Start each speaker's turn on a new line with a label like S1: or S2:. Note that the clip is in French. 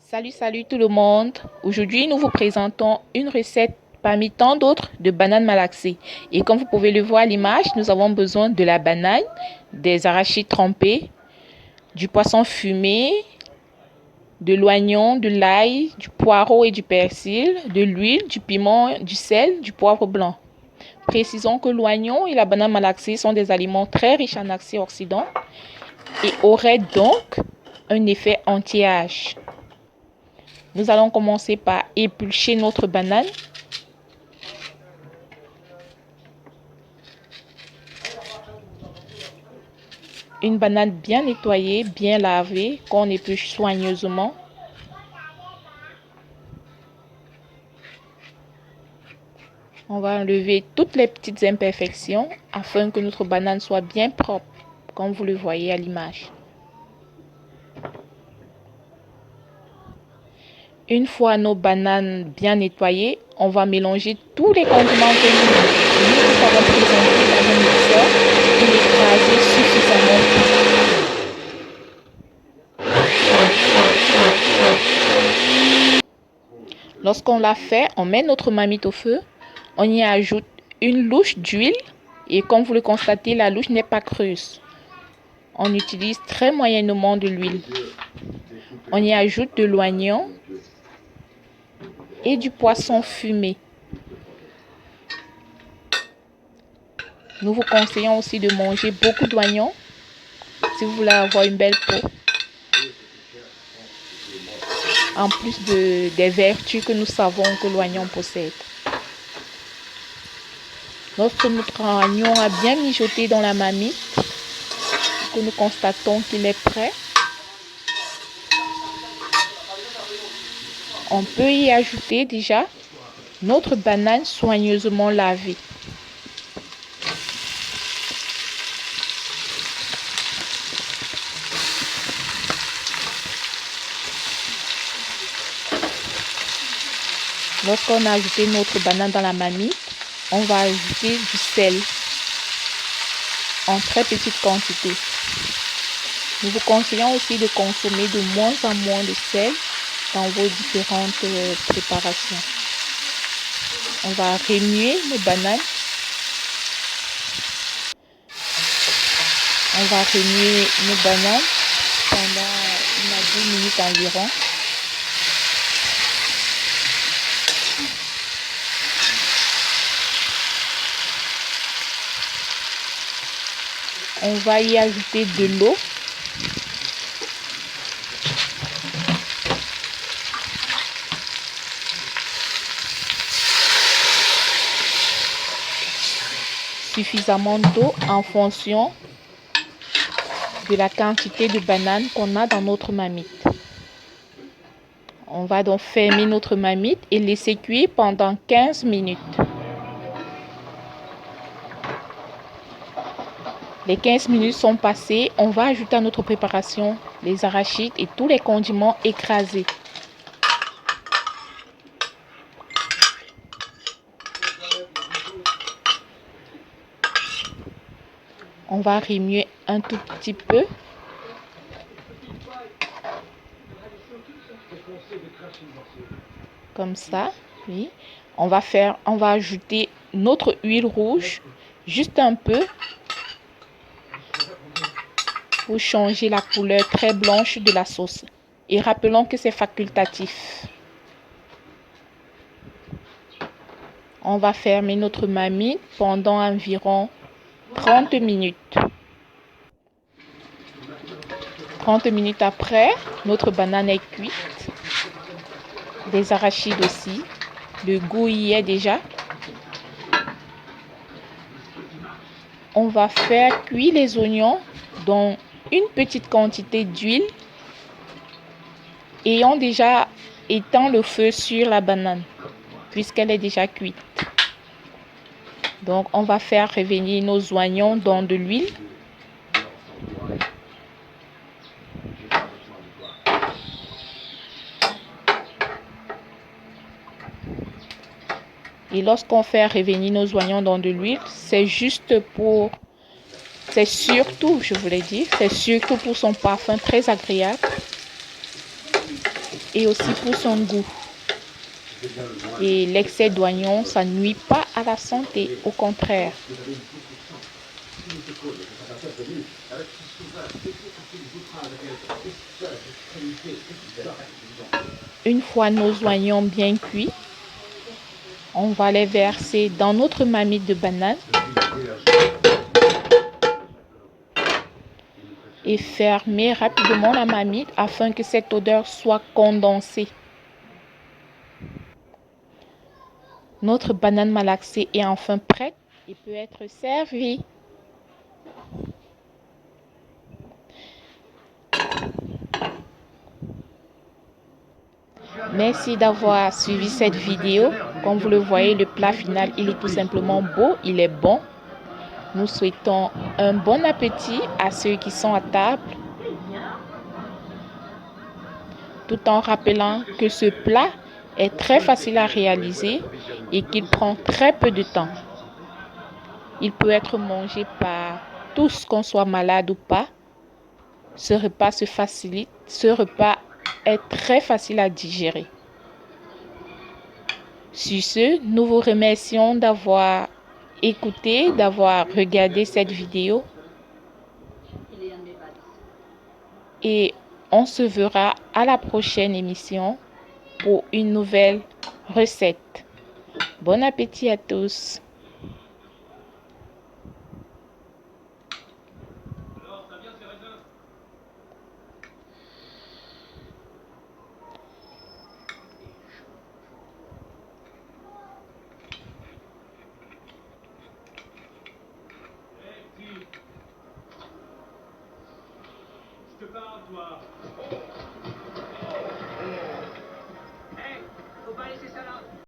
S1: Salut tout le monde. Aujourd'hui, nous vous présentons une recette parmi tant d'autres de bananes malaxées. Et comme vous pouvez le voir à l'image, nous avons besoin de la banane, des arachides trempés, du poisson fumé, de l'oignon, de l'ail, du poireau et du persil, de l'huile, du piment, du sel, du poivre blanc. Précisons que l'oignon et la banane malaxée sont des aliments très riches en antioxydants et auraient donc un effet anti-âge. Nous allons commencer par éplucher notre banane. Une banane bien nettoyée, bien lavée, qu'on épluche soigneusement. On va enlever toutes les petites imperfections afin que notre banane soit bien propre, comme vous le voyez à l'image. Une fois nos bananes bien nettoyées, on va mélanger tous les condiments que nous avons présentés dans un mixeur et l'écraser suffisamment. Lorsqu'on l'a fait, on met notre marmite au feu, on y ajoute une louche d'huile et comme vous le constatez, la louche n'est pas creuse. On utilise très moyennement de l'huile. On y ajoute de l'oignon et du poisson fumé. Nous vous conseillons aussi de manger beaucoup d'oignons si vous voulez avoir une belle peau. En plus des vertus que nous savons que l'oignon possède. Lorsque notre oignon a bien mijoté dans la marmite, que nous constatons qu'il est prêt, on peut y ajouter déjà notre banane soigneusement lavée. Lorsqu'on a ajouté notre banane dans la marmite, on va ajouter du sel en très petite quantité. Nous vous conseillons aussi de consommer de moins en moins de sel dans vos différentes préparations. On va remuer nos bananes. On va remuer nos bananes pendant 1 à 2 minutes environ. On va y ajouter de l'eau. Suffisamment d'eau en fonction de la quantité de bananes qu'on a dans notre marmite. On va donc fermer notre marmite et laisser cuire pendant 15 minutes. Les 15 minutes sont passées, on va ajouter à notre préparation les arachides et tous les condiments écrasés. On va remuer un tout petit peu. Comme ça, oui. On va ajouter notre huile rouge, juste un peu, pour changer la couleur très blanche de la sauce. Et rappelons que c'est facultatif. On va fermer notre marmite pendant environ 30 minutes. 30 minutes après, notre banane est cuite. Les arachides aussi. Le goût y est déjà. On va faire cuire les oignons dans une petite quantité d'huile. Ayant déjà éteint le feu sur la banane, puisqu'elle est déjà cuite. Donc, on va faire revenir nos oignons dans de l'huile. Et lorsqu'on fait revenir nos oignons dans de l'huile, c'est surtout pour son parfum très agréable. et aussi pour son goût. Et l'excès d'oignons, ça nuit pas à la santé, au contraire. Une fois nos oignons bien cuits, on va les verser dans notre marmite de banane et fermer rapidement la marmite afin que cette odeur soit condensée. Notre banane malaxée est enfin prête et peut être servie. Merci d'avoir suivi cette vidéo. Comme vous le voyez, le plat final, il est tout simplement beau, il est bon. Nous souhaitons un bon appétit à ceux qui sont à table, tout en rappelant que ce plat est très facile à réaliser et qu'il prend très peu de temps. Il peut être mangé par tous, qu'on soit malade ou pas. Ce repas se facilite, ce repas est très facile à digérer. Sur ce, nous vous remercions d'avoir écouté, d'avoir regardé cette vidéo. Et on se verra à la prochaine émission pour une nouvelle recette. Bon appétit à tous.
S2: Je te parle, toi. Faut pas laisser ça là.